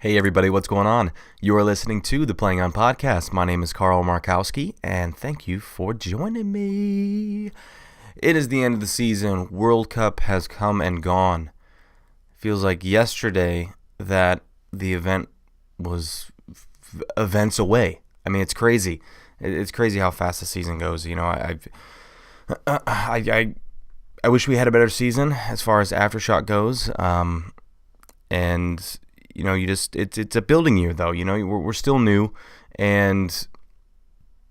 Hey everybody, what's going on? You are listening to the Playing On Podcast. My name is Carl Markowski, and thank you for joining me. It is the end of the season. World Cup has come and gone. Feels like yesterday that the event was events away. I mean, it's crazy. It's crazy how fast the season goes. You know, I wish we had a better season as far as Aftershock goes. And you know, it's a building year though. You know, we're still new, and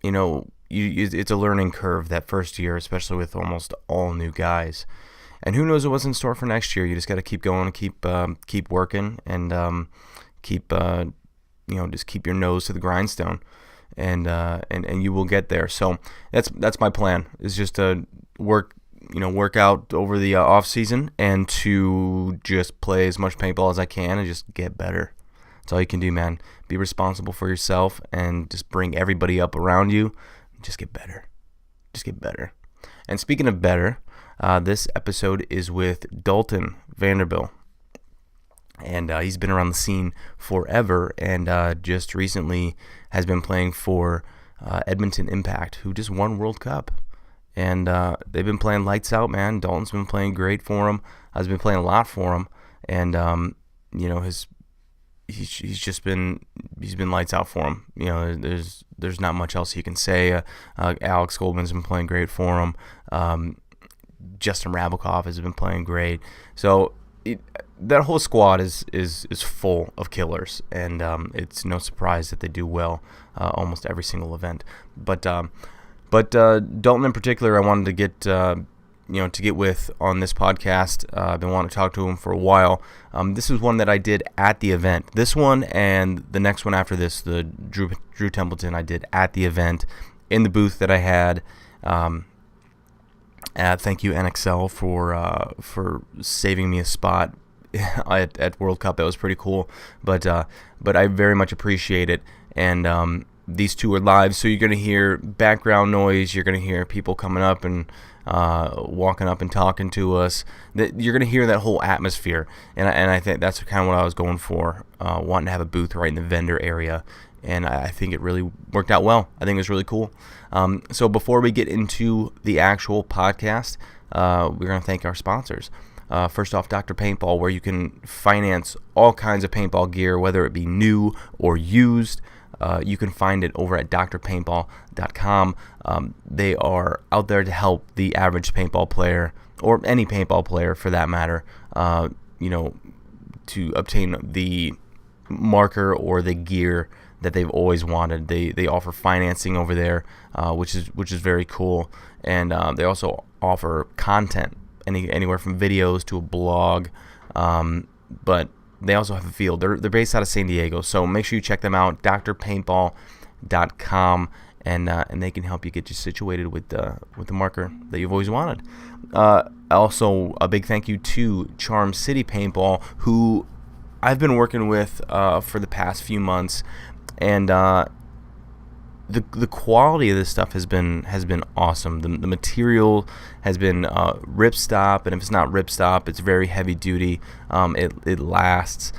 you know, it's a learning curve that first year, especially with almost all new guys. And who knows what's in store for next year? You just got to keep going, keep working, and just keep your nose to the grindstone, and you will get there. So that's my plan. Is just to work out over the off season and to just play as much paintball as I can and just get better. That's all you can do, man. Be responsible for yourself and just bring everybody up around you. Just get better. Just get better. And speaking of better, this episode is with Dalton Vanderbyl. And he's been around the scene forever, and just recently has been playing for Edmonton Impact, who just won World Cup. And they've been playing lights out, man. Dalton's been playing great for him. I've been playing a lot for him, and he's been lights out for him. You know, there's not much else you can say. Alex Goldman's been playing great for him. Justin Rabikov has been playing great. So that whole squad is full of killers, and it's no surprise that they do well almost every single event. But Dalton in particular, I wanted to get with on this podcast. I've been wanting to talk to him for a while. This is one that I did at the event. This one and the next one after this, the Drew Templeton, I did at the event in the booth that I had. Thank you NXL for saving me a spot at World Cup. That was pretty cool. But I very much appreciate it. And these two are live, so you're going to hear background noise. You're going to hear people coming up and walking up and talking to us. You're going to hear that whole atmosphere, and I think that's kind of what I was going for, wanting to have a booth right in the vendor area, and I think it really worked out well. I think it was really cool. So before we get into the actual podcast, we're going to thank our sponsors. First off, Dr. Paintball, where you can finance all kinds of paintball gear, whether it be new or used. You can find it over at drpaintball.com. They are out there to help the average paintball player, or any paintball player for that matter, to obtain the marker or the gear that they've always wanted. They offer financing over there, which is very cool, and they also offer content, anywhere from videos to a blog, but they also have a field. They're based out of San Diego, so make sure you check them out, drpaintball.com, and they can help you get you situated with the marker that you've always wanted. Also, a big thank you to Charm City Paintball, who I've been working with for the past few months, and the quality of this stuff has been awesome. The material has been ripstop, and if it's not ripstop, it's very heavy duty. It lasts.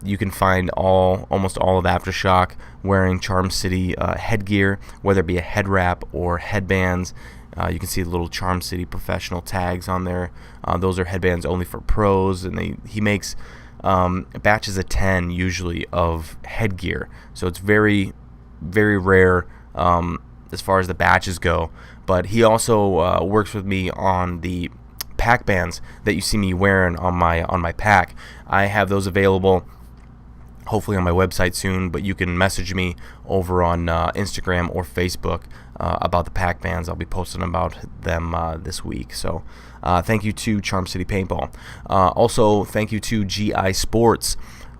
You can find almost all of Aftershock wearing Charm City headgear, whether it be a head wrap or headbands. You can see the little Charm City professional tags on there. Those are headbands only for pros, and he makes batches of 10 usually of headgear. So it's very rare as far as the batches go, but he also works with me on the pack bands that you see me wearing on my pack. I have those available hopefully on my website soon, but you can message me over on Instagram or Facebook about the pack bands. I'll be posting about them this week. So thank you to Charm City Paintball. Also thank you to GI Sports,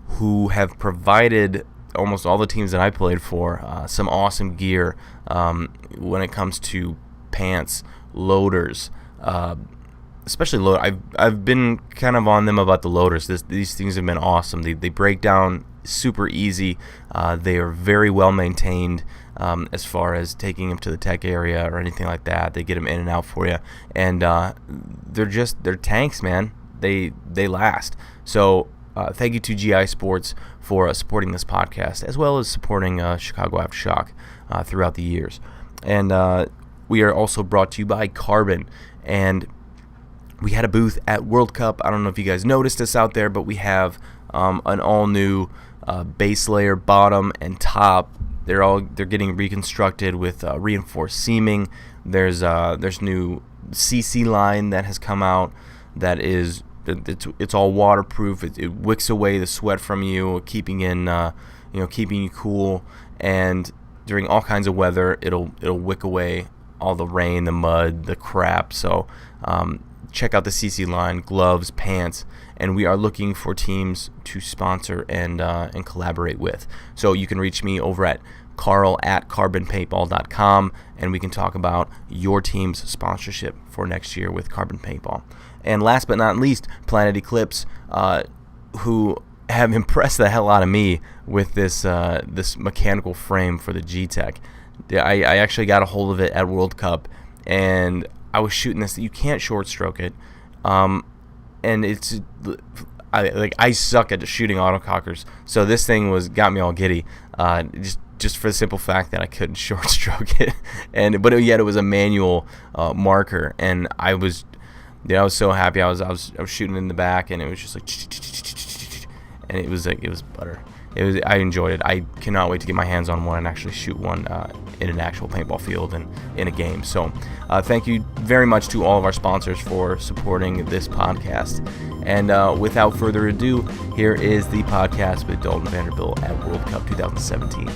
who have provided almost all the teams that I played for some awesome gear when it comes to pants, loaders, especially load. I've been kind of on them about the loaders. These things have been awesome. They break down super easy. They are very well maintained as far as taking them to the tech area or anything like that. They get them in and out for you, and they're tanks, man. They last. So thank you to GI Sports for supporting this podcast, as well as supporting Chicago Aftershock throughout the years. And we are also brought to you by Carbon. And we had a booth at World Cup. I don't know if you guys noticed us out there, but we have an all-new base layer, bottom and top. They're getting reconstructed with reinforced seaming. There's new CC line that has come out that is it's all waterproof. It wicks away the sweat from you, keeping you cool. And during all kinds of weather, it'll wick away all the rain, the mud, the crap. So check out the CC line, gloves, pants, and we are looking for teams to sponsor and collaborate with. So you can reach me over at carl@carbonpaintball.com, and we can talk about your team's sponsorship for next year with Carbon Paintball. And last but not least, Planet Eclipse, who have impressed the hell out of me with this mechanical frame for the G-Tech. I actually got a hold of it at World Cup, and I was shooting this. You can't short stroke it, and I suck at shooting autocockers, so this thing got me all giddy. Just for the simple fact that I couldn't short stroke it, but yet it was a manual marker, and I was so happy. I was shooting in the back, and it was just like, and it was butter. I enjoyed it. I cannot wait to get my hands on one and actually shoot one in an actual paintball field and in a game. So thank you very much to all of our sponsors for supporting this podcast. And without further ado, here is the podcast with Dalton Vanderbyl at World Cup 2017.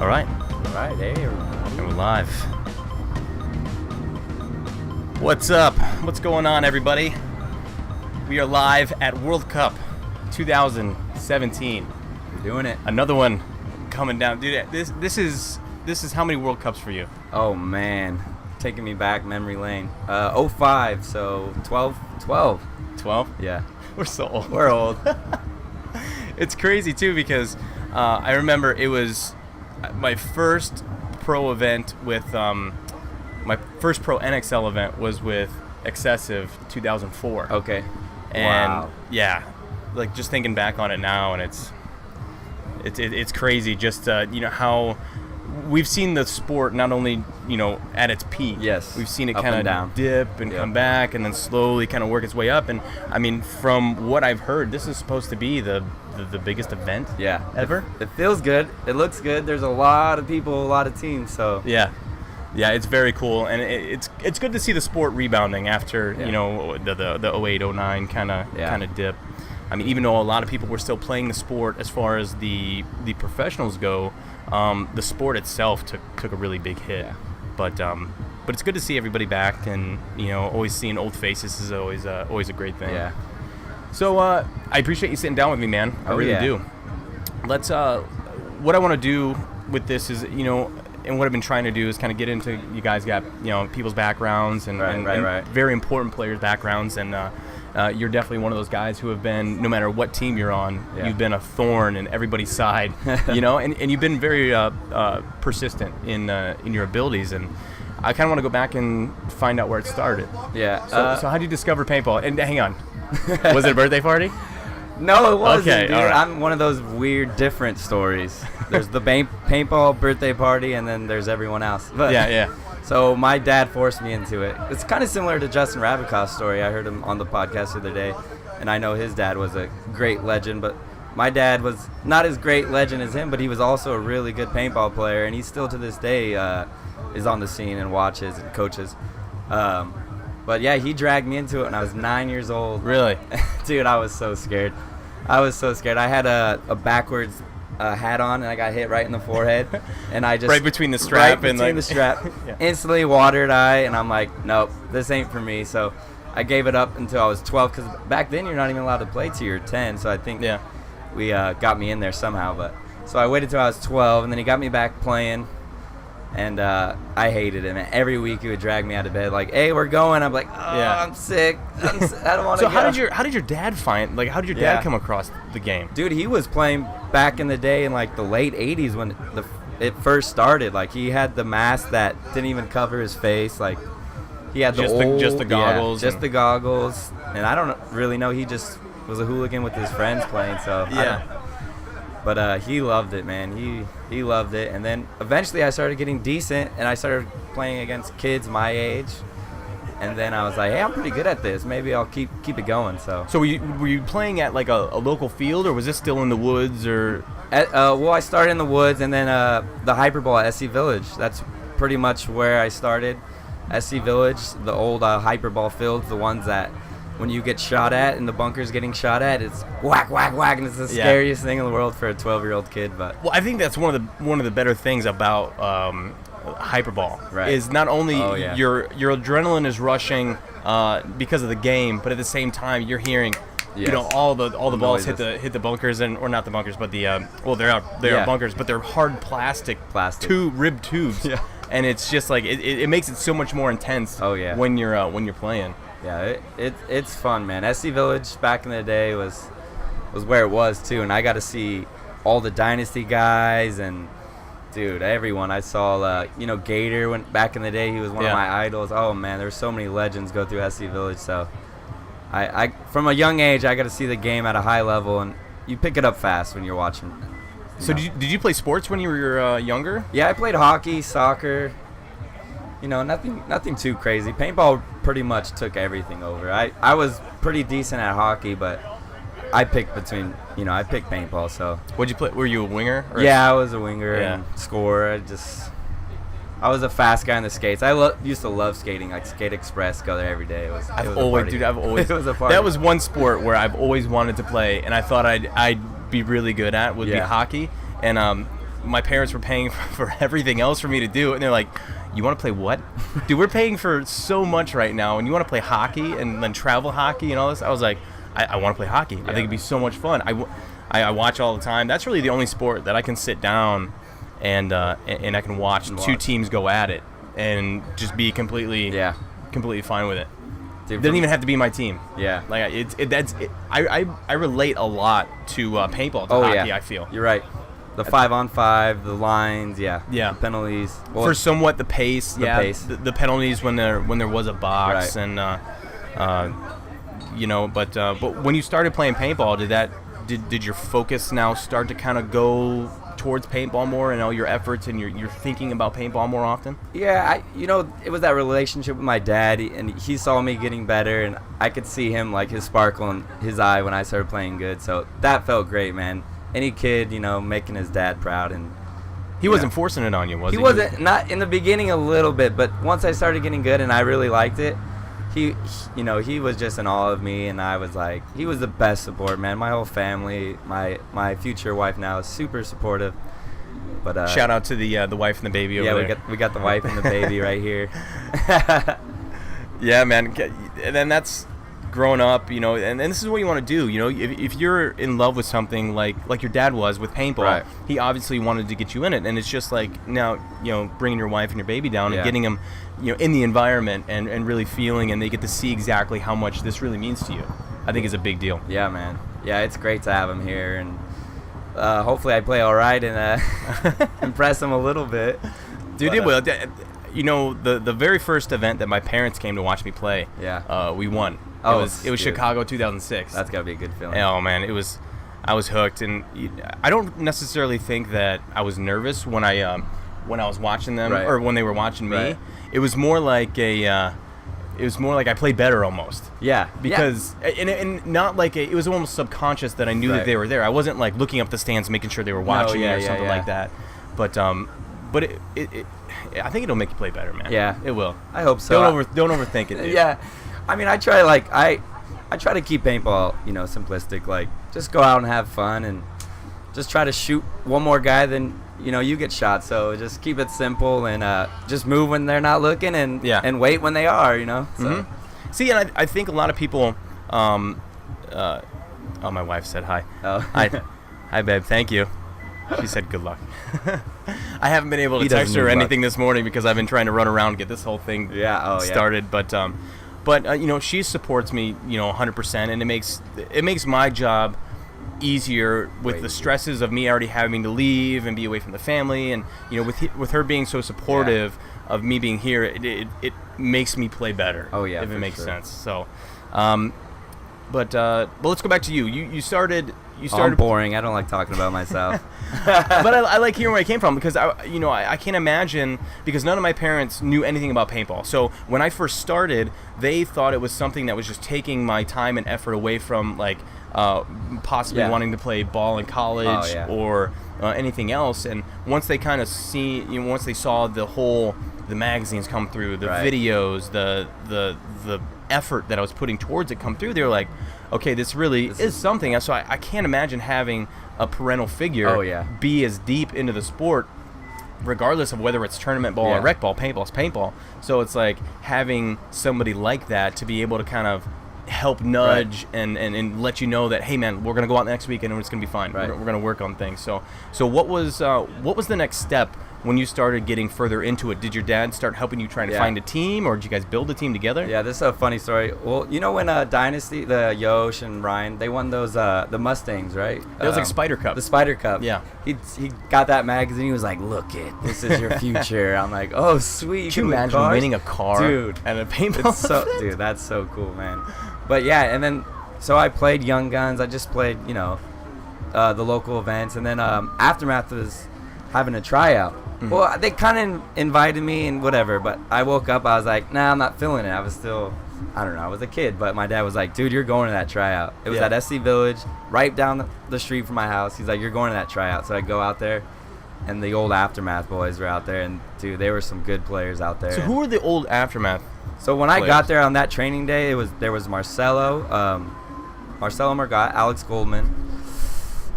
All right, hey everybody. And we're live. What's up? What's going on, everybody? We are live at World Cup 2017. We're doing it. Another one coming down, dude. This is how many World Cups for you? Oh man, taking me back memory lane. 05, so 12. 12? Yeah. We're so old. We're old. It's crazy too because I remember it was my first pro event with my first pro NXL event was with Excessive 2004. Okay. And wow. Yeah, like just thinking back on it now, and it's crazy. Just how we've seen the sport not only at its peak. Yes. We've seen it Up kind and of down. dip and come back, and then slowly kind of work its way up. And I mean, from what I've heard, this is supposed to be the biggest event. Yeah. Ever. It feels good. It looks good. There's a lot of people, a lot of teams. So. Yeah, it's very cool, and it's good to see the sport rebounding after the 08, 09 kind of dip. I mean, even though a lot of people were still playing the sport as far as the professionals go, the sport itself took a really big hit. Yeah. But it's good to see everybody back, and always seeing old faces is always a great thing. Yeah. So I appreciate you sitting down with me, man. I really do. Let's what I want to do with this is and what I've been trying to do is kind of get into you guys got people's backgrounds and very important players' backgrounds, and you're definitely one of those guys who have been, no matter what team you're on, you've been a thorn in everybody's side, and you've been very persistent in your abilities, and I kind of want to go back and find out where it started. Yeah. So how did you discover paintball? And hang on, was it a birthday party? No, it wasn't, okay, dude. all right. I'm one of those weird, different stories. There's the paintball birthday party, and then there's everyone else. But, yeah. So my dad forced me into it. It's kind of similar to Justin Rabikoff's story. I heard him on the podcast the other day, and I know his dad was a great legend, but my dad was not as great legend as him, but he was also a really good paintball player, and he still to this day is on the scene and watches and coaches. But yeah, he dragged me into it when I was 9 years old. Really? Dude, I was so scared. I had a backwards hat on, and I got hit right in the forehead, and I just right between the strap the strap. Yeah. Instantly watered eye, and I'm like, nope, this ain't for me. So I gave it up until I was 12, because back then you're not even allowed to play till you're 10. So I think we got me in there somehow. But so I waited till I was 12, and then he got me back playing. And I hated it, man. Every week he would drag me out of bed, like, "Hey, we're going." I'm like, "Oh, yeah. I'm sick. I don't want to." So how did your dad how did your dad come across the game? Dude, he was playing back in the day in like the late '80s when it first started. Like, he had the mask that didn't even cover his face. Like, he had just the goggles. Just the goggles. And I don't really know. He just was a hooligan with his friends playing. So yeah. But he loved it, man. He loved it. And then eventually I started getting decent, and I started playing against kids my age. And then I was like, hey, I'm pretty good at this. Maybe I'll keep it going. So were you playing at like a local field, or was this still in the woods? Or well, I started in the woods, and then the hyperball at SC Village. That's pretty much where I started. SC Village, the old hyperball fields, the ones that when you get shot at and the bunker's getting shot at, it's whack, whack, whack, and it's the scariest thing in the world for a 12-year-old kid. But well, I think that's one of the better things about hyperball, right, is not only your adrenaline is rushing because of the game, but at the same time you're hearing all the balls hit the bunkers, or not the bunkers, but the they are bunkers, but they're hard plastic ribbed tubes. Yeah. And it's just like it makes it so much more intense. When you're playing. Yeah, it's fun, man. SC Village back in the day was where it was too, and I got to see all the Dynasty guys and, dude, everyone. I saw Gator back in the day. He was one of my idols. Oh man, there's so many legends go through SC Village. So I from a young age I got to see the game at a high level, and you pick it up fast when you're watching. So did you play sports when you were younger? Yeah, I played hockey, soccer. Nothing too crazy. Paintball pretty much took everything over. I was pretty decent at hockey, but I picked paintball. So what'd you play? Were you a winger? Yeah, I was a winger and scorer. I was a fast guy on the skates. I used to love skating, like Skate Express. Go there every day. I've always it was a party. That was one sport where I've always wanted to play, and I thought I'd be really good at would be hockey. And my parents were paying for everything else for me to do, and they're like, "You want to play what? Dude, we're paying for so much right now, and you want to play hockey and then travel hockey and all this?" I was like, I want to play hockey. I think it'd be so much fun. I watch all the time. That's really the only sport that I can sit down and I can watch two teams go at it and just be completely fine with it. Dude, it doesn't even have to be my team. Yeah, like I relate a lot to paintball to hockey. I feel you're right. The 5-on-5, the lines, the penalties. Well, for somewhat the pace, the penalties when there was a box, and but when you started playing paintball, did your focus now start to kind of go towards paintball more, and all your efforts, and you're thinking about paintball more often? Yeah, it was that relationship with my dad, and he saw me getting better, and I could see him, like, his sparkle in his eye when I started playing good. So that felt great, man. Any kid, making his dad proud, and he wasn't forcing it on you, was he? He wasn't. Not in the beginning, a little bit, but once I started getting good and I really liked it, he was just in awe of me, and I was like, he was the best support, man. My whole family, my future wife now is super supportive. But shout out to the wife and the baby over there. Yeah, we got the wife and the baby right here. Yeah, man. And then that's growing up, and this is what you want to do. If you're in love with something like your dad was with paintball, he obviously wanted to get you in it, and it's just like now, bringing your wife and your baby down and getting them, in the environment and really feeling, and they get to see exactly how much this really means to you. I think is a big deal. Yeah, man. Yeah, it's great to have him here, and hopefully I play all right and impress him a little bit. Dude, it will. The very first event that my parents came to watch me play, we won. It was Chicago 2006. That's gotta be a good feeling. Oh man, I was hooked, and I don't necessarily think that I was nervous when I was watching them or when they were watching me. Right. It was more like I played better almost. Yeah. Because and not like it was almost subconscious that I knew that they were there. I wasn't like looking up the stands making sure they were watching me or something like that. But I think it'll make you play better, man. Yeah, it will. I hope so. Don't overthink it, dude. Yeah. I mean, I try to keep paintball, simplistic. Like, just go out and have fun, and just try to shoot one more guy than you get shot. So just keep it simple, and just move when they're not looking, and wait when they are. So. Mm-hmm. See, and I think a lot of people. Oh, my wife said hi. Oh. Hi, babe. Thank you. She said good luck. I haven't been able to He text doesn't her need luck. anything this morning because I've been trying to run around and get this whole thing started. But she supports me, 100%, and it makes my job easier with the stresses of me already having to leave and be away from the family, and with her being so supportive of me being here, it makes me play better. Oh yeah, if it makes sure. sense. So, but let's go back to you. You started. I'm boring. I don't like talking about myself. But I like hearing where I came from, because I can't imagine, because none of my parents knew anything about paintball. So when I first started, they thought it was something that was just taking my time and effort away from possibly wanting to play ball in college or anything else. And once they kind of once they saw the magazines come through, the videos, the effort that I was putting towards it come through, they were like, okay, this really is something. So I can't imagine having a parental figure be as deep into the sport, regardless of whether it's tournament ball or rec ball. Paintball's paintball. So it's like having somebody like that to be able to kind of help nudge and let you know that, hey man, we're gonna go out next weekend and it's gonna be fine. We're gonna work on things. So what was the next step when you started getting further into it? Did your dad start helping you trying to find a team, or did you guys build a team together? Yeah, this is a funny story. Well, when Dynasty, the Yosh and Ryan, they won those the Mustangs, right? It was like Spider Cup. The Spider Cup. Yeah. He got that magazine. He was like, "Look this is your future." I'm like, "Oh, sweet." Could you imagine winning a car, dude, and a paintball? Dude, that's so cool, man. But yeah, and then so I played Young Guns. I just played, the local events, and then Aftermath was having a tryout. Mm-hmm. Well, they kind of invited me and whatever, but I woke up, I was like, nah, I'm not feeling it. I was still, I don't know, I was a kid, but my dad was like, dude, you're going to that tryout. It was at SC Village, right down the street from my house. He's like, you're going to that tryout. So I go out there, and the old Aftermath boys were out there, and dude, they were some good players out there. So who were the old Aftermath? So when I got there on that training day, there was Marcelo Margot, Alex Goldman.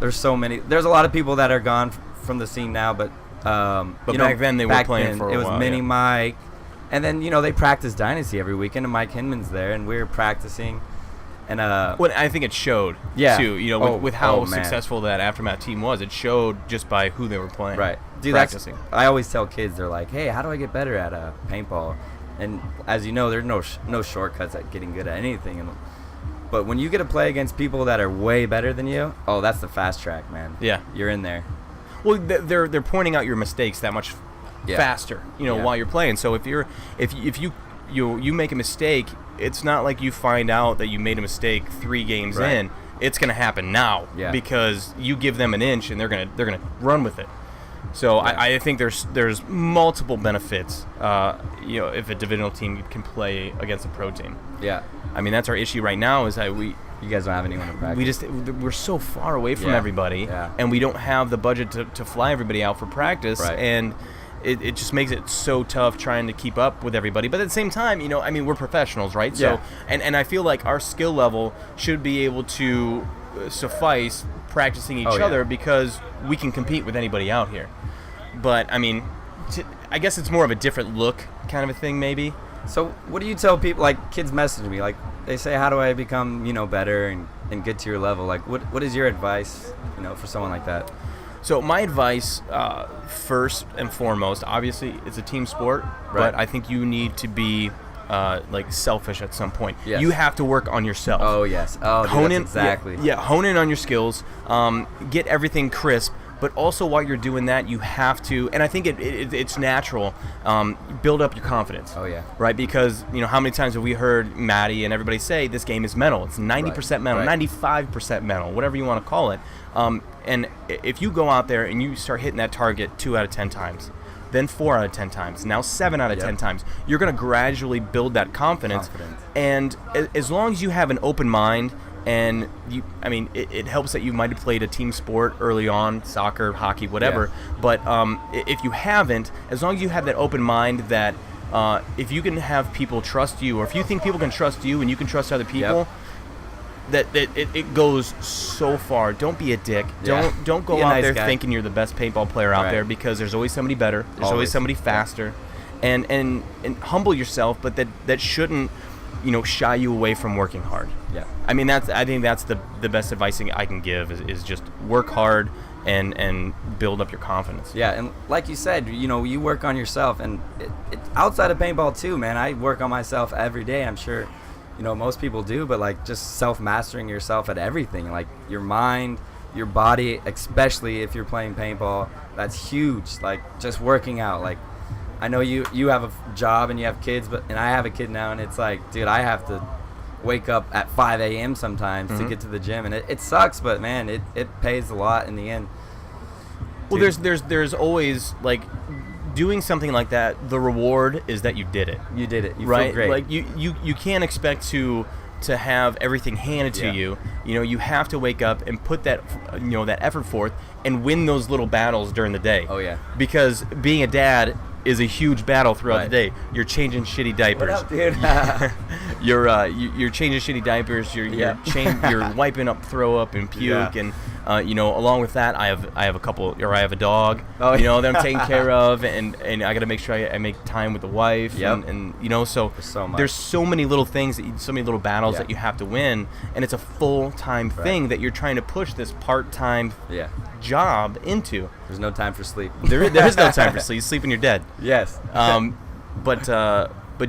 There's so many. There's a lot of people that are gone from the scene now, but back then they were playing for a while. It was Mini Mike, and then they practice Dynasty every weekend, and Mike Hinman's there, and we were practicing. And well, I think it showed too. With how successful that Aftermath team was, it showed just by who they were playing. Right, dude. Practicing. I always tell kids, they're like, hey, how do I get better at paintball? And as you know, there's no shortcuts at getting good at anything. But when you get to play against people that are way better than you, that's the fast track, man. Yeah, you're in there. Well, they're pointing out your mistakes that much faster, while you're playing. So if you make a mistake, it's not like you find out that you made a mistake 3 games in. It's gonna happen now because you give them an inch and they're gonna run with it. So I think there's multiple benefits. If a divisional team can play against a pro team. Yeah. I mean, that's our issue right now, is that you guys don't have anyone to practice. We're so far away from everybody, and we don't have the budget to fly everybody out for practice, and it just makes it so tough trying to keep up with everybody. But at the same time, we're professionals, right? So and I feel like our skill level should be able to suffice practicing each other, because we can compete with anybody out here. But I mean, I guess it's more of a different look kind of a thing, maybe. So what do you tell people? Like, kids message me, like they say, how do I become better and get to your level? Like, what is your advice for someone like that? So my advice, first and foremost, obviously it's a team sport, but I think you need to be selfish at some point. Yes. You have to work on yourself. Oh yes. Oh, hone in exactly. Yeah, hone in on your skills. Get everything crisp. But also, while you're doing that, you have to, and I think it's natural, build up your confidence. Oh, yeah. Right? Because, how many times have we heard Maddie and everybody say this game is mental? It's 90% mental, 95% mental, whatever you want to call it. And if you go out there and you start hitting that target 2 out of 10 times, then 4 out of 10 times, now 7 out of 10 times, you're going to gradually build that confidence. And as long as you have an open mind, and it helps that you might have played a team sport early on, soccer, hockey, whatever. Yeah. But if you haven't, as long as you have that open mind, that if you can have people trust you, or if you think people can trust you and you can trust other people, that it goes so far. Don't be a dick. Yeah. Don't go out there thinking you're the best paintball player out there, because there's always somebody better. There's always somebody faster, and humble yourself. But that shouldn't shy you away from working hard. Yeah. I mean, I think that's the best advice I can give is just work hard, and build up your confidence. Yeah, and like you said, you work on yourself, and it outside of paintball too, man. I work on myself every day. I'm sure, most people do, but like just self-mastering yourself at everything, like your mind, your body, especially if you're playing paintball, that's huge. Like just working out. Like I know you have a job and you have kids, and I have a kid now, and it's like, dude, I have to wake up at 5 a.m. sometimes to get to the gym, and it sucks, but man, it pays a lot in the end. Well, there's always, like, doing something like that, the reward is that you did it. You did it. You right? feel great. Like you can't expect to have everything handed to you. You have to wake up and put that that effort forth and win those little battles during the day. Oh yeah. Because being a dad is a huge battle throughout the day. You're changing shitty diapers. What up, dude? You're changing shitty diapers. You're wiping up throw up and puke, and along with that, I have a dog. Oh, that I'm taking care of, and I got to make sure I make time with the wife. Yep. And there's so many little things, so many little battles that you have to win, and it's a full-time thing that you're trying to push this part-time job into. There's no time for sleep. There is no time for sleep. You sleep when you're dead. Yes. But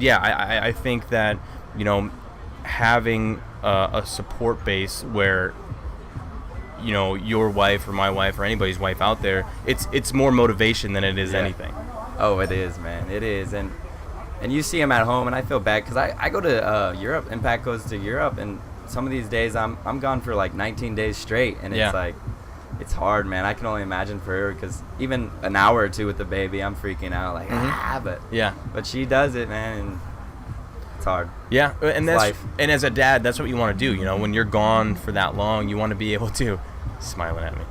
yeah, I think that having a support base where your wife or my wife or anybody's wife out there, it's more motivation than it is anything. Oh, it is, man. It is, and you see them at home, and I feel bad because I go to Europe. Impact goes to Europe, and some of these days I'm gone for like 19 days straight, and it's like. It's hard, man. I can only imagine for her because even an hour or two with the baby, I'm freaking out. Like, but she does it, man, and it's hard. Yeah, and it's life. And as a dad, that's what you want to do. When you're gone for that long, you want to be able to, smiling at me,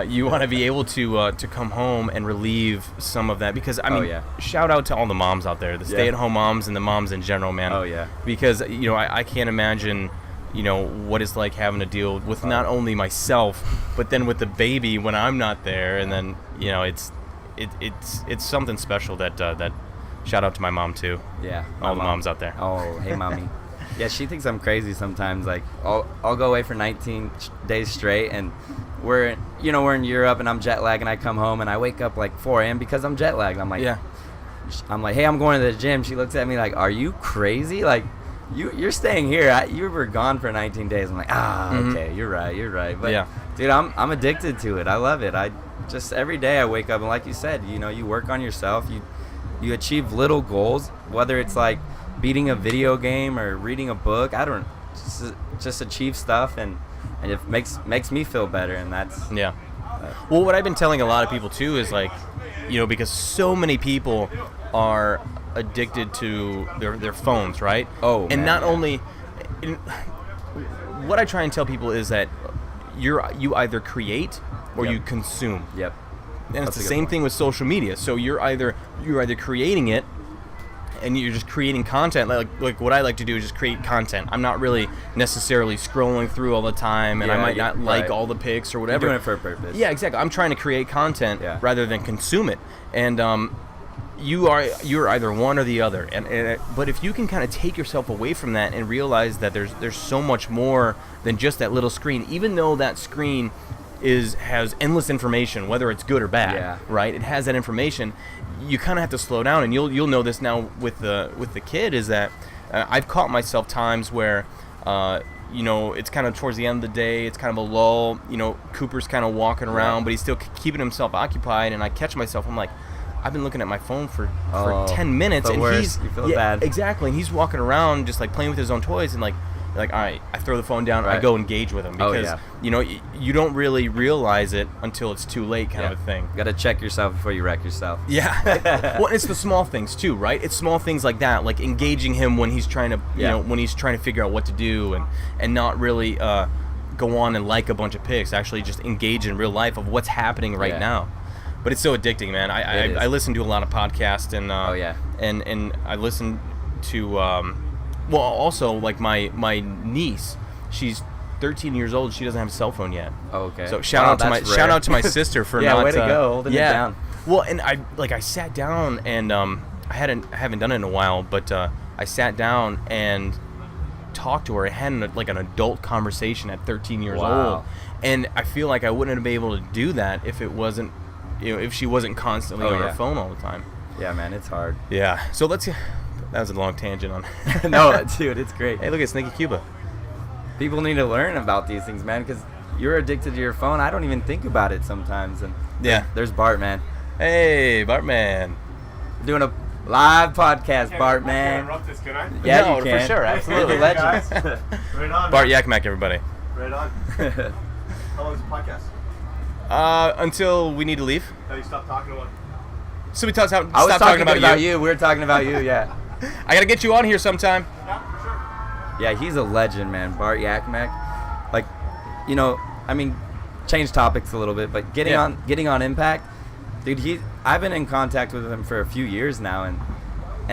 you want to be able to come home and relieve some of that because shout out to all the moms out there, the stay-at-home moms and the moms in general, man. Oh yeah. Because I can't imagine. What it's like having to deal with not only myself, but then with the baby when I'm not there, and then it's something special that shout out to my mom too. Yeah, all the moms out there. Oh, hey mommy. Yeah, she thinks I'm crazy sometimes. Like I'll go away for 19 days straight, and we're in Europe, and I'm jet lagged, and I come home and I wake up like 4 a.m. because I'm jet lagged. I'm like, hey, I'm going to the gym. She looks at me like, are you crazy? Like. You're staying here. You were gone for 19 days. I'm like, okay, you're right. But dude, I'm addicted to it. I love it. I just every day I wake up and like you said, you work on yourself. You achieve little goals, whether it's like beating a video game or reading a book. I don't just achieve stuff and it makes me feel better, and that's well, what I've been telling a lot of people too is like, because so many people are addicted to their phones, right? Oh, and not only what I try and tell people is that you either create or you consume. Yep. And it's the same thing with social media. So you're either creating it and you're just creating content. Like what I like to do is just create content. I'm not really necessarily scrolling through all the time, and I might not like all the pics or whatever. You're doing it for a purpose. Yeah, exactly. I'm trying to create content rather than consume it. And you're either one or the other, but if you can kind of take yourself away from that and realize that there's so much more than just that little screen, even though that screen has endless information, whether it's good or bad, right? It has that information. You kind of have to slow down, and you'll know this now with the kid is that I've caught myself times where it's kind of towards the end of the day, it's kind of a lull. Cooper's kind of walking around, but he's still keeping himself occupied, and I catch myself. I'm like, I've been looking at my phone for 10 minutes, and you feel bad. Exactly, and he's walking around just like playing with his own toys, and like all right, I throw the phone down, I go engage with him because you don't really realize it until it's too late, kind of a thing. You gotta check yourself before you wreck yourself. Yeah. Well, it's the small things too, right? It's small things like that, like engaging him when he's trying to when he's trying to figure out what to do, and not really go on and like a bunch of pics, actually just engage in real life of what's happening right now. But it's so addicting, man. I listen to a lot of podcasts, and and I listen to also like my niece. She's 13 years old. She doesn't have a cell phone yet. Oh, okay. So shout out to my sister for not. Way to go, holding it down. Well, and I sat down and I haven't done it in a while, but I sat down and talked to her. I had an adult conversation at 13 years old, And I feel like I wouldn't have been able to do that if it wasn't, if she wasn't constantly on her phone all the time. Yeah, man, it's hard. Yeah. So that was a long tangent on. No, dude, it's great. Hey, look at Sneaky Cuba. People need to learn about these things, man, because you're addicted to your phone. I don't even think about it sometimes. And there's Bart, man. Hey, Bart, man. Doing a live podcast, Bart, man. I can't interrupt this, can I? Yeah, no, you can. for sure, absolutely. Guys. Right on. Bart Yakmak, everybody. Right on. How long is the podcast? Until we need to leave. How you stop talking about? So we stop talking about you. We were talking about you, yeah. I gotta get you on here sometime. Yeah, for sure. Yeah, he's a legend, man. Bart Yakmak. Like, I mean, change topics a little bit, but getting on Impact, dude. I've been in contact with him for a few years now, and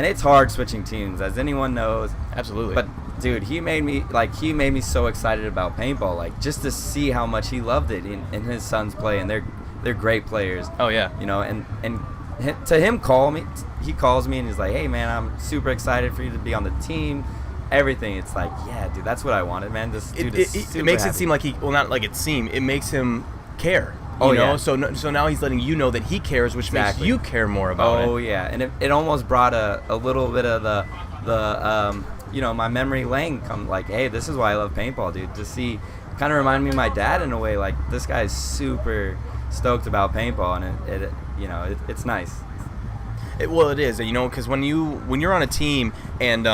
it's hard switching teams, as anyone knows. Absolutely. But dude, he made me so excited about paintball, like just to see how much he loved it in his sons play, and they're great players. Oh yeah. And to him he calls me and he's like, hey man, I'm super excited for you to be on the team. Everything, it's like, yeah, dude, that's what I wanted, man. This dude is super it makes happy. it seem like not like it seemed. It makes him care. Oh, you know? yeah. So now he's letting you know that he cares, which makes you care more about it. Oh yeah, and it almost brought a little bit of the my memory lane come, like, hey, this is why I love paintball, dude. To see, kind of remind me of my dad in a way. Like, this guy is super stoked about paintball, and it's nice. It is, because when you're on a team and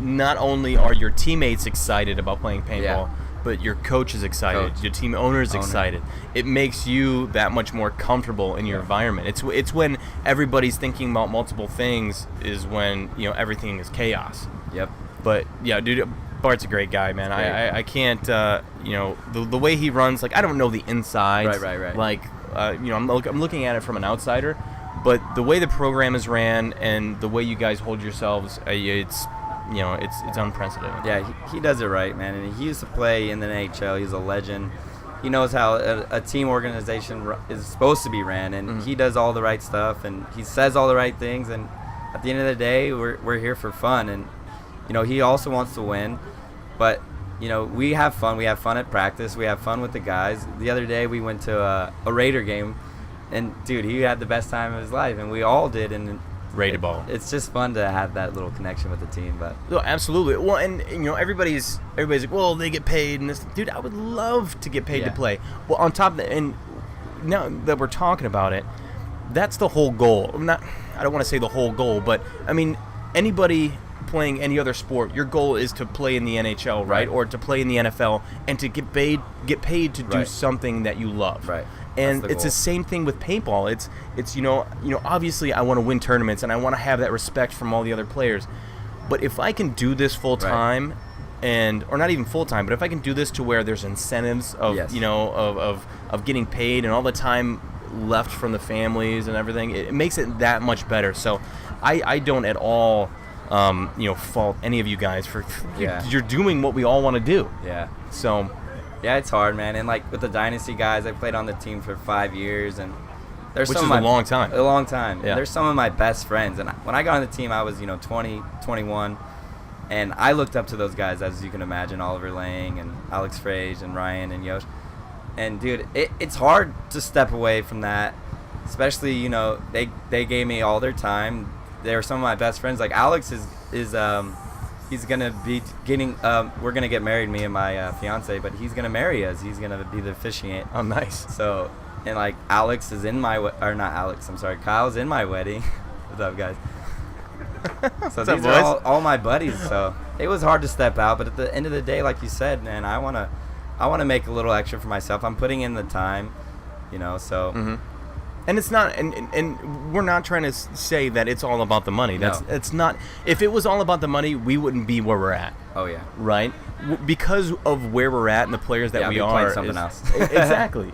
not only are your teammates excited about playing paintball, but your coach is excited, your team owner is excited. It makes you that much more comfortable in your environment. It's when everybody's thinking about multiple things is when everything is chaos. Yep. But yeah, dude, Bart's a great guy, man. I can't the way he runs, like, I don't know the insides. Right. Like I'm looking at it from an outsider, but the way the program is ran and the way you guys hold yourselves, it's unprecedented. Yeah, he does it right, man. And he used to play in the NHL. He's a legend. He knows how a team organization is supposed to be ran, and he does all the right stuff, and he says all the right things. And at the end of the day, we're here for fun, and he also wants to win, but we have fun. We have fun at practice. We have fun with the guys. The other day we went to a Raider game, and dude, he had the best time of his life, and we all did. And Raider ball. It's just fun to have that little connection with the team, but no, absolutely. Well, and everybody's like, well, they get paid, and this, dude, I would love to get paid to play. Well, on top of that, and now that we're talking about it, that's the whole goal. I don't want to say the whole goal, but I mean, anybody playing any other sport, your goal is to play in the NHL, right? Or to play in the NFL, and to get paid to do something that you love. Right. And it's the same thing with paintball. It's obviously I want to win tournaments and I want to have that respect from all the other players. But if I can do this full time, or not even full time, but if I can do this to where there's incentives of of getting paid and all the time left from the families and everything, it makes it that much better. So I don't at all fault any of you guys for you're doing what we all want to do. Yeah. So yeah, it's hard, man. And like with the Dynasty guys, I played on the team for 5 years, and there's which some is a long time. A long time. Yeah. There's some of my best friends, and when I got on the team, I was 20, 21, and I looked up to those guys, as you can imagine, Oliver Lang and Alex Frage and Ryan and Yosh. And dude, it's hard to step away from that, especially they gave me all their time. They were some of my best friends. Like Alex is he's gonna be getting. We're gonna get married, me and my fiance, but he's gonna marry us. He's gonna be the officiant. Oh, nice. So, and like Alex is in my or not Alex. I'm sorry, Kyle's in my wedding. What's up, guys? So these are all my buddies. So it was hard to step out, but at the end of the day, like you said, man, I wanna make a little extra for myself. I'm putting in the time, So. Mm-hmm. And it's not, and we're not trying to say that it's all about the money. It's not. If it was all about the money, we wouldn't be where we're at. Oh yeah. Right. Because of where we're at and the players that we are. Something else.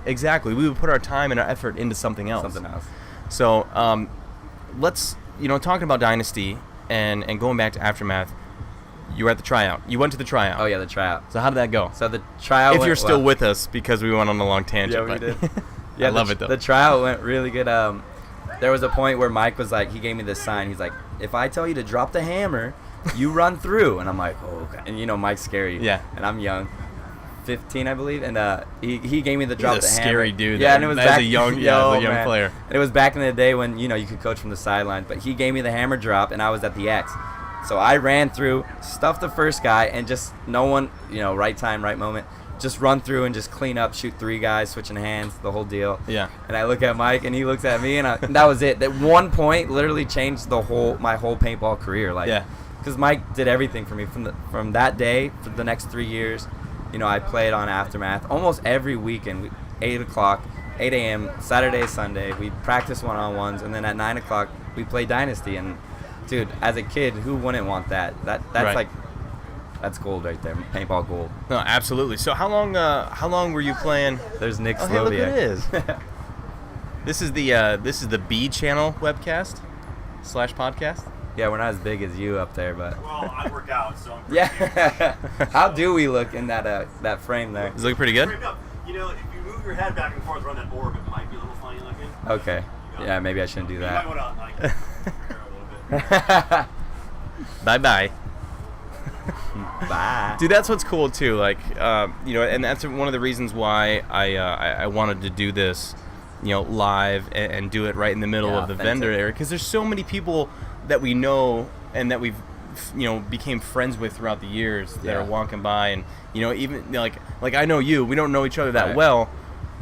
Exactly. We would put our time and our effort into something else. So, let's talking about Dynasty and going back to Aftermath. You were at the tryout. You went to the tryout. Oh yeah, the tryout. So how did that go? So the tryout. If you're still with us, because we went on a long tangent. Yeah, we did. Yeah, I love it though. The tryout went really good. There was a point where Mike was like, he gave me this sign. He's like, if I tell you to drop the hammer, you run through. And I'm like, oh, okay. And Mike's scary. Yeah. And I'm young. 15, I believe, and he gave me the drop. He's a the scary hammer. dude. Yeah, and it was as back a young, as a young player. And it was back in the day when you could coach from the sidelines. But he gave me the hammer drop, and I was at the X. So I ran through, stuffed the first guy, and just no one, right time, right moment. Just run through and just clean up, shoot 3 guys, switching hands, the whole deal. Yeah. And I look at Mike, and he looks at me, and that was it. That one point literally changed my whole paintball career. Because Mike did everything for me from that day for the next 3 years. I played on Aftermath almost every weekend. 8 a.m. Saturday, Sunday. We practice one-on-ones, and then at 9 o'clock we play Dynasty. And dude, as a kid, who wouldn't want that? That's right. That's gold right there, paintball gold. No, absolutely. So how long were you playing? There's Nick Hey, look Slovia. who it is. This is the B channel webcast / podcast. Yeah, we're not as big as you up there, but Well, I work out, so I'm yeah. How do we look in that frame there? Is it looking pretty good? If you move your head back and forth around that orb, it might be a little funny looking. Okay. Yeah, maybe I shouldn't do You that. might want to a little bit. Bye. Bye. Dude, that's what's cool too. And that's one of the reasons why I wanted to do this, live and do it right in the middle of the vendor area, because there's so many people that we know and that we've became friends with throughout the years that are walking by, and even like I know you. We don't know each other that well,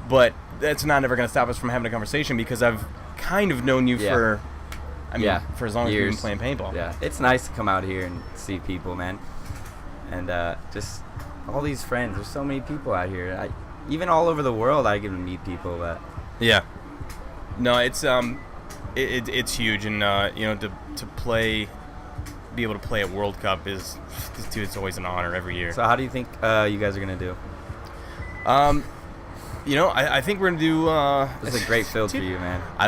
but that's not ever going to stop us from having a conversation, because I've kind of known you for as long as we've been playing paintball. Yeah, it's nice to come out here and see people, man. And just all these friends. There's so many people out here. Even all over the world, I get to meet people. But yeah, no, it's it's huge, and to be able to play at World Cup is, dude, it's always an honor every year. So how do you think you guys are gonna do? I think we're gonna do. This is a great field for you, man. I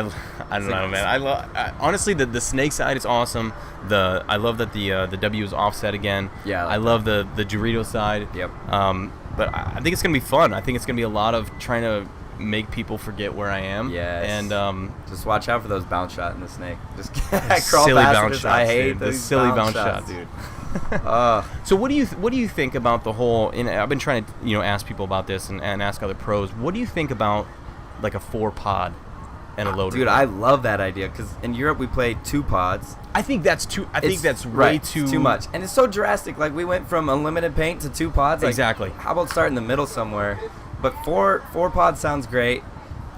don't know, man. Honestly, the snake side is awesome. I love that the W is offset again. Yeah, I love the Dorito side. Yep. But I think it's gonna be fun. I think it's gonna be a lot of trying to make people forget where I am. Yes. And just watch out for those bounce shot in the snake. Just crawl silly past bounce it. shots. I hate dude. The those silly bounce shots, shots, dude. So what do you think about the whole? And I've been trying to ask people about this and ask other pros. What do you think about like a 4-pod and a loader? Dude, I love that idea, because in Europe we play 2 pods. I think that's too. I think that's way too much, and it's so drastic. Like, we went from unlimited paint to 2 pods. Like, exactly. How about start in the middle somewhere? But four pods sounds great.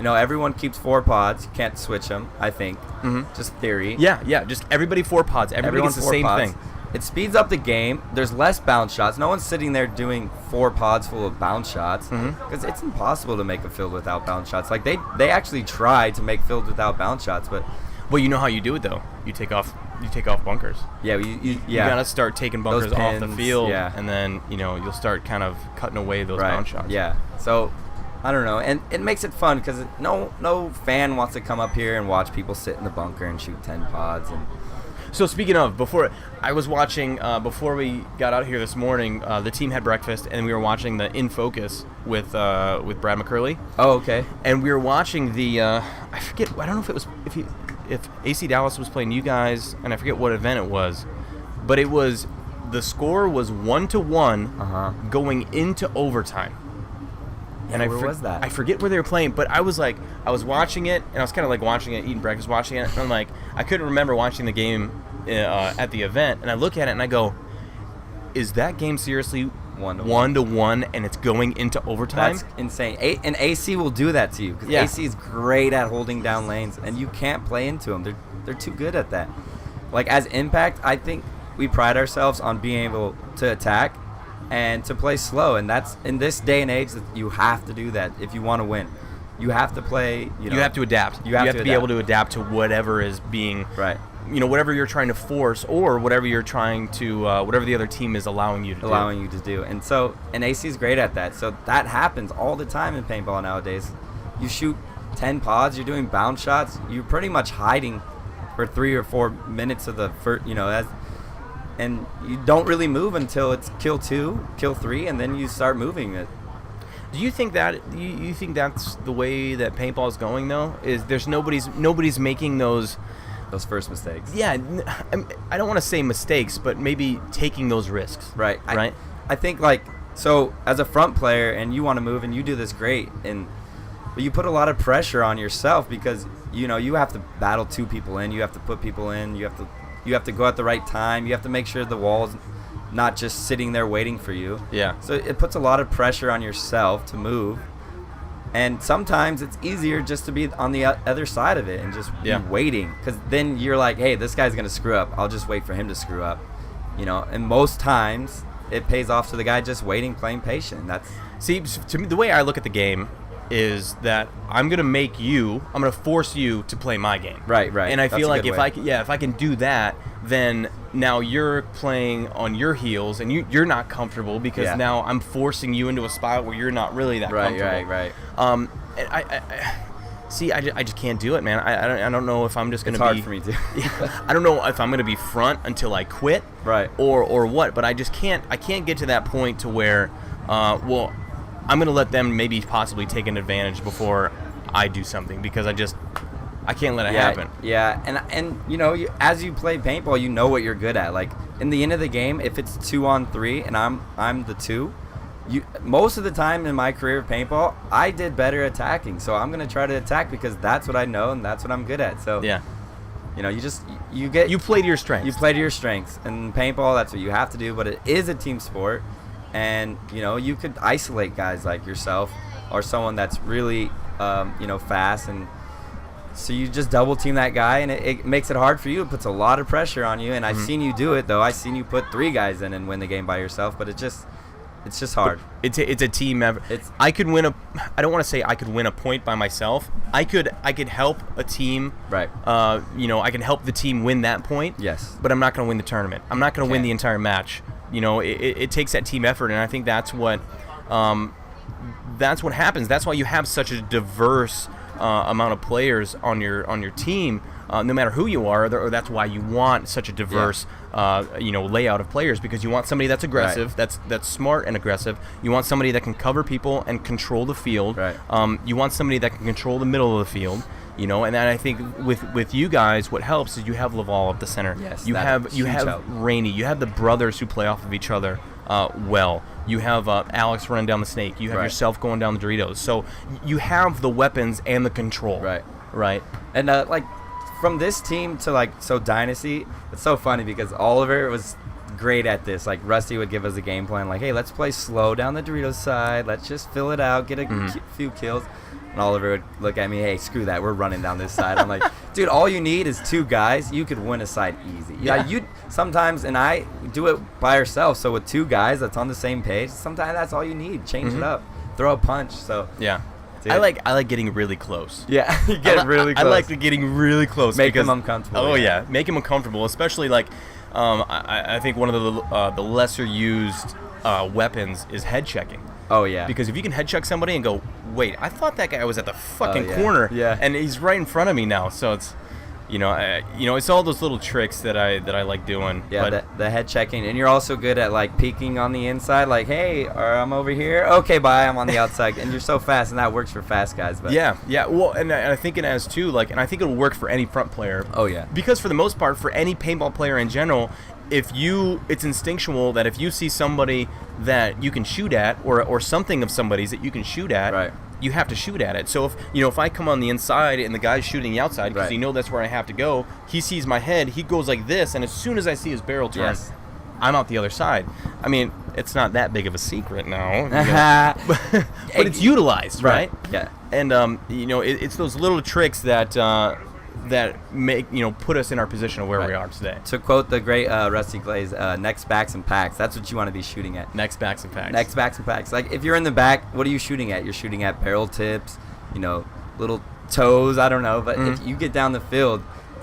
Everyone keeps 4 pods. You can't switch them, I think. Mm-hmm. Just theory. Yeah. Just everybody 4 pods. Everybody gets the same thing. It speeds up the game. There's less bounce shots. No one's sitting there doing 4 pods full of bounce shots, because it's impossible to make a field without bounce shots. Like, they actually try to make fields without bounce shots, but well, you know how you do it though. You take off bunkers. Yeah, You gotta start taking bunkers Those off the pins, field, yeah. and then you'll start kind of cutting away those bounce shots. Yeah. So I don't know, and it makes it fun, because no fan wants to come up here and watch people sit in the bunker and shoot 10 pods. And so speaking of, before I was watching, before we got out here this morning, the team had breakfast and we were watching the In Focus with Brad McCurley. Oh, okay. And we were watching the I forget, I don't know if it was if AC Dallas was playing you guys, and I forget what event it was, but the score was 1-1 going into overtime. And where was that? I forget where they were playing, but I was watching it, and I was kind of like watching it, eating breakfast, watching it, and I'm like, I couldn't remember watching the game at the event, and I look at it and I go, is that game seriously 1-1 and it's going into overtime? That's insane. And AC will do that to you, because AC is great at holding down lanes, and you can't play into them. They're too good at that. Like, as Impact, I think we pride ourselves on being able to attack and to play slow, and that's in this day and age that you have to do that if you want to win. You have to play. You have to adapt. You have to be able to adapt to whatever is being whatever you're trying to force, or whatever you're trying to whatever the other team is allowing you to do. And so, and AC is great at that. So that happens all the time in paintball nowadays. You shoot 10 pods. You're doing bounce shots. You're pretty much hiding for 3 or 4 minutes of the first. And you don't really move until it's kill 2, kill 3, and then you start moving it. Do you think that you think that's the way that paintball is going though? Is there's nobody's making those first mistakes? Yeah, I don't want to say mistakes, but maybe taking those risks. Right. Right. I think, like, So as a front player, and you want to move, and you do this great, but you put a lot of pressure on yourself because you have to battle 2 people in, you have to put people in, you have to go at the right time, you have to make sure the wall's not just sitting there waiting for you. Yeah. So it puts a lot of pressure on yourself to move. And sometimes it's easier just to be on the other side of it and just be waiting, because then you're like, hey, this guy's going to screw up. I'll just wait for him to screw up. And most times it pays off to the guy just waiting, playing patient. See, to me, the way I look at the game is that I'm going to force you to play my game. Right. And I feel like if way. I can do that, then now you're playing on your heels and you're not comfortable because now I'm forcing you into a spot where you're not really that comfortable. Right. And I just can't do it, man. I don't know if I'm just going to be. It's hard for me too. I don't know if I'm going to be front until I quit. Right. Or what, but I just can't. I can't get to that point to where, I'm going to let them maybe possibly take an advantage before I do something, because I can't let it happen. Yeah, and as you play paintball, you know what you're good at. Like in the end of the game, if it's 2-on-3 and I'm the 2, most of the time in my career of paintball, I did better attacking. So I'm going to try to attack because that's what I know and that's what I'm good at. So yeah. You play to your strengths. You play to your strengths. And paintball, that's what you have to do, but it is a team sport. And, you could isolate guys like yourself or someone that's really, fast. And so you just double team that guy, and it makes it hard for you. It puts a lot of pressure on you. And I've seen you do it, though. I've seen you put 3 guys in and win the game by yourself. But it's just hard. It's a team effort. I don't want to say I could win a point by myself. I could help a team. Right. I can help the team win that point. Yes. But I'm not going to win the tournament. I'm not going to win the entire match. It takes that team effort, and I think that's what happens. That's why you have such a diverse amount of players on your team, no matter who you are. Or that's why you want such a diverse layout of players, because you want somebody that's aggressive, right. that's smart and aggressive. You want somebody that can cover people and control the field. Right. You want somebody that can control the middle of the field. And then I think with you guys, what helps is you have Laval up the center. Yes, you have help. Rainey. You have the brothers who play off of each other well. You have Alex running down the snake. You have yourself going down the Doritos. So you have the weapons and the control. Right. And from this team to Dynasty, it's so funny because Oliver was great at this. Like Rusty would give us a game plan, like, hey, let's play slow down the Doritos side. Let's just fill it out, get a few kills. And Oliver would look at me, hey, screw that, we're running down this side. I'm like, dude, all you need is 2 guys. You could win a side easy. Yeah, you sometimes, and I do it by ourselves. So with 2 guys that's on the same page, sometimes that's all you need. Change it up, throw a punch. So yeah, dude. I like getting really close. Yeah, you get really close. I like getting really close. Make them uncomfortable. Oh yeah, make them uncomfortable, especially I think one of the lesser used weapons is head checking. Oh yeah. Because if you can head check somebody and go, wait, I thought that guy was at the fucking corner, and he's right in front of me now. So it's, it's all those little tricks that I like doing. Yeah, but the head checking, and you're also good at peeking on the inside, like, hey, I'm over here. Okay, bye, I'm on the outside, and you're so fast, and that works for fast guys. But yeah. Well, and I think it has too. And I think it'll work for any front player. Oh yeah. Because for the most part, for any paintball player in general, it's instinctual that if you see somebody that you can shoot at, or something of somebody's that you can shoot at, right. You have to shoot at it. So if I come on the inside and the guy's shooting the outside, because that's where I have to go, he sees my head, he goes like this, and as soon as I see his barrel turn, I'm out the other side. I mean, it's not that big of a secret now, but it's utilized, right? Yeah. And it's those little tricks that make put us in our position of where we are today. To quote the great Rusty Glaze, next backs and packs. That's what you want to be shooting at. Next backs and packs. Next backs and packs. Like if you're in the back, what are you shooting at? You're shooting at barrel tips, little toes. I don't know, but if you get down the field,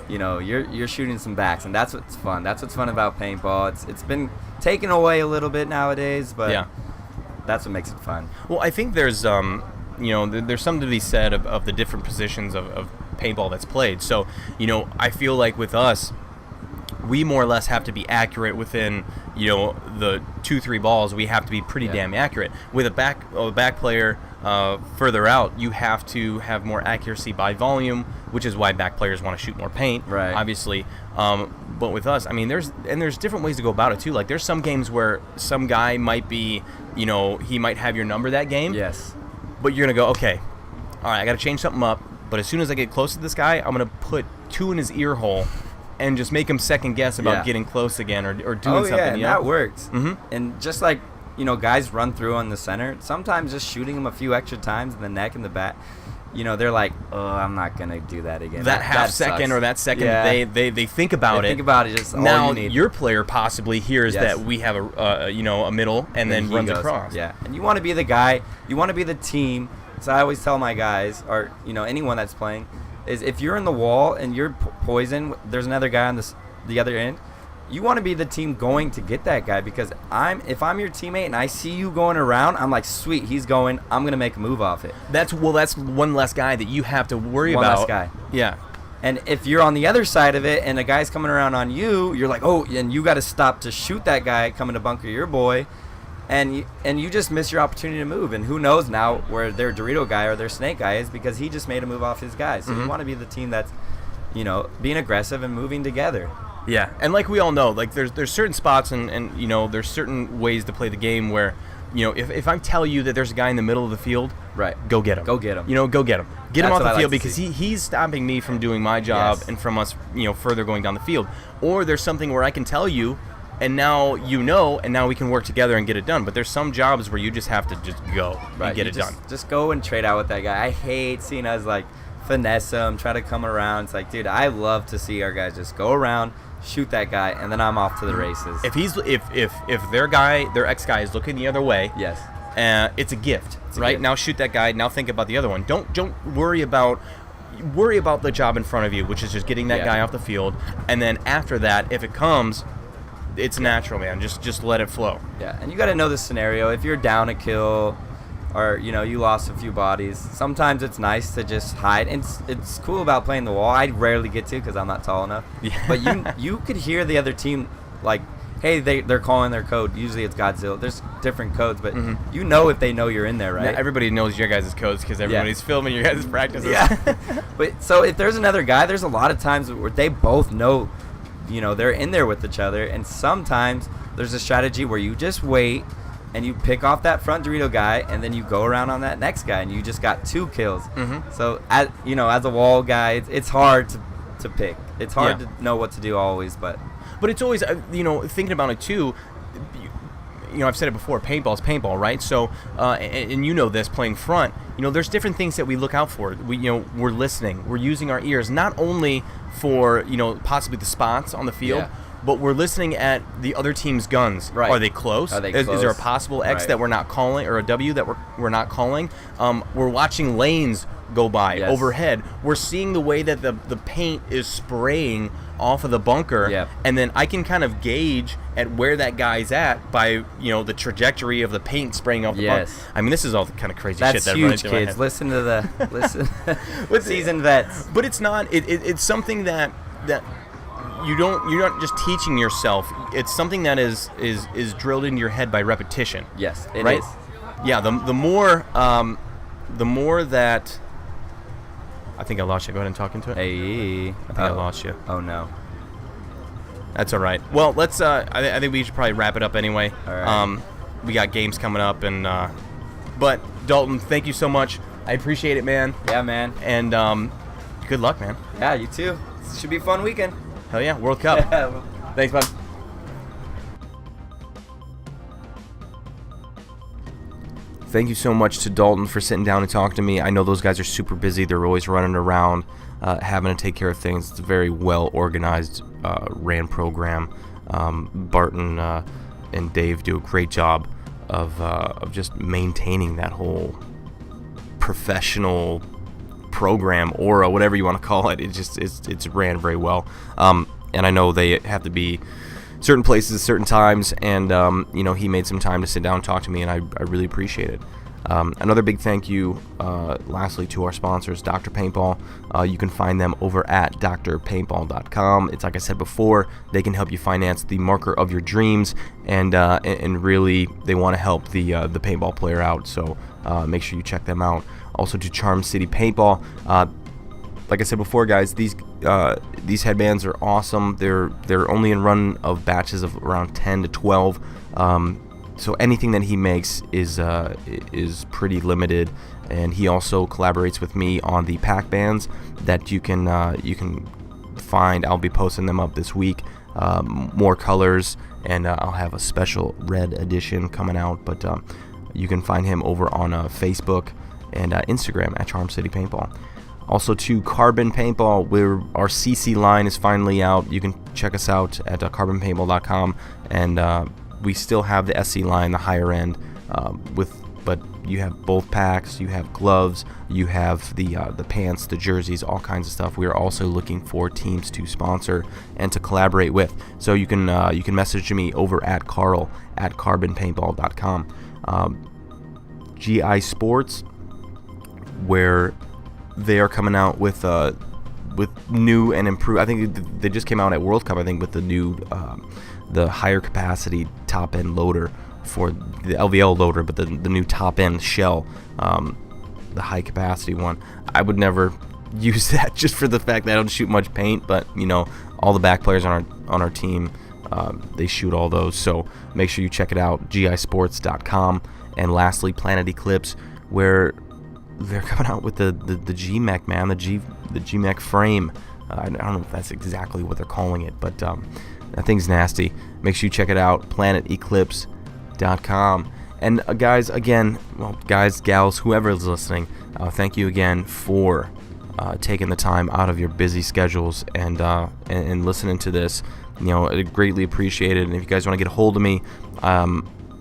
you're shooting some backs, and that's what's fun. That's what's fun about paintball. It's been taken away a little bit nowadays, but that's what makes it fun. Well, I think there's there's something to be said of the different positions of paintball that's played. So, I feel like with us, we more or less have to be accurate within, the 2-3 balls. We have to be pretty damn accurate. With a back player, further out, you have to have more accuracy by volume, which is why back players want to shoot more paint, right? Obviously. But with us, I mean, there's different ways to go about it too. Like there's some games where some guy might be, he might have your number that game. Yes. But you're gonna go, okay, all right, I got to change something up. But as soon as I get close to this guy, I'm gonna put 2 in his ear hole, and just make him second guess about getting close again or doing something. And that works. Mm-hmm. And just like guys run through on the center. Sometimes just shooting them a few extra times in the neck and the back. They're like, oh, I'm not gonna do that again. That half second sucks. or that second, they think about it. Think about it. Just now all you need. Your player possibly hears that we have a middle and then runs across. Yeah, and you want to be the guy. You want to be the team. So I always tell my guys, or anyone that's playing, is if you're in the wall and you're poisoned, there's another guy on the other end. You want to be the team going to get that guy, because if I'm your teammate and I see you going around, I'm like, sweet, he's going. I'm gonna make a move off it. That's one less guy that you have to worry about. One less guy. Yeah. And if you're on the other side of it and a guy's coming around on you, you're like, oh, and you got to stop to shoot that guy coming to bunker your boy, and you just miss your opportunity to move. And who knows now where their Dorito guy or their snake guy is, because he just made a move off his guy. So you want to be the team that's, being aggressive and moving together. Yeah, and like we all know, like there's certain spots and there's certain ways to play the game where, if I tell you that there's a guy in the middle of the field, right, go get him. Go get him. Go get him. Get him off the field, like because he's stopping me from doing my job and from us, further going down the field. Or there's something where I can tell you, and now and now we can work together and get it done. But there's some jobs where you just have to just go and get it done. Just go and trade out with that guy. I hate seeing us like finesse him, try to come around. It's like, dude, I love to see our guys just go around, shoot that guy, and then I'm off to the races. If their ex guy is looking the other way, yes, it's a gift, right? Now shoot that guy. Now think about the other one. Don't worry about the job in front of you, which is just getting that guy off the field, and then after that, if it comes, it's natural, man. Just let it flow. Yeah, and you got to know the scenario. If you're down a kill, or you lost a few bodies, sometimes it's nice to just hide. And it's cool about playing the wall. I rarely get to because I'm not tall enough. Yeah. But you could hear the other team like, hey, they're calling their code. Usually it's Godzilla. There's different codes, but if they know you're in there, right? Yeah, everybody knows your guys' codes because everybody's filming your guys' practices. Yeah. But so if there's another guy, there's a lot of times where they both know, they're in there with each other. And sometimes there's a strategy where you just wait and you pick off that front Dorito guy, and then you go around on that next guy, and you just got 2 kills. So as a wall guy, it's hard to pick. It's hard to know what to do always, but it's always thinking about it too. I've said it before. Paintball's paintball, right? So and this playing front. There's different things that we look out for. We're listening. We're using our ears not only for possibly the spots on the field. Yeah. But we're listening at the other team's guns. Right. Are they close? Is there a possible X that we're not calling, or a W that we're not calling? We're watching lanes go by overhead. We're seeing the way that the paint is spraying off of the bunker, and then I can kind of gauge at where that guy's at by the trajectory of the paint spraying off the bunker. I mean, this is all the kind of crazy shit that huge, kids. Listen to the seasoned vets. But it's not. It's something that. You're not just teaching yourself. It's something that is drilled into your head by repetition. Yes, it right? is. Yeah, the more that I think I lost you. Go ahead and talk into it. Hey, I think I lost you. Oh no. That's all right. Well, let's. I think we should probably wrap it up anyway. All right. We got games coming up, and but Dalton, thank you so much. I appreciate it, man. Yeah, man. And good luck, man. Yeah, you too. It should be a fun weekend. Hell yeah, World Cup. Thanks, bud. Thank you so much to Dalton for sitting down and talking to me. I know those guys are super busy. They're always running around, having to take care of things. It's a very well-organized RAN program. Barton and Dave do a great job of just maintaining that whole professional program, aura, whatever you want to call it. It's ran very well, and I know they have to be certain places, certain times, and he made some time to sit down and talk to me, and I really appreciate it. Another big thank you, lastly, to our sponsors, Dr. Paintball. You can find them over at drpaintball.com. It's like I said before, they can help you finance the marker of your dreams, and really, they want to help the paintball player out. So make sure you check them out. Also to Charm City Paintball. Like I said before, guys, these headbands are awesome. They're only in run of batches of around 10 to 12. So anything that he makes is pretty limited, and he also collaborates with me on the pack bands that you can find. I'll be posting them up this week. More colors, and I'll have a special red edition coming out. But you can find him over on Facebook and Instagram at Charm City Paintball. Also to Carbon Paintball, where our CC line is finally out. You can check us out at carbonpaintball.com, and we still have the SC line, the higher end, but you have both packs, you have gloves, you have the pants, the jerseys, all kinds of stuff. We are also looking for teams to sponsor and to collaborate with. So you can message me over at Carl at carbonpaintball.com. GI Sports, where they are coming out with new and improved. I think they just came out at World Cup, I think, with the new the higher capacity top end loader for the LVL loader, but the new top end shell, the high capacity one. I would never use that just for the fact that I don't shoot much paint, but all the back players on our team, they shoot all those. So make sure you check it out, gisports.com. And lastly, Planet Eclipse, where they're coming out with the G-Mech, man, the G-Mech frame. I don't know if that's exactly what they're calling it, but that thing's nasty. Make sure you check it out, planeteclipse.com. And guys, gals, whoever is listening, thank you again for taking the time out of your busy schedules and listening to this. I greatly appreciate it. And if you guys want to get a hold of me,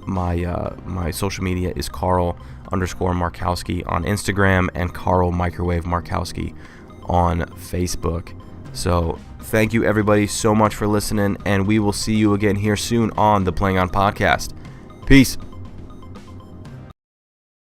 my social media is Carl_Markowski on Instagram and Carl Microwave Markowski on Facebook. So thank you everybody so much for listening, and we will see you again here soon on the Playing On Podcast. Peace.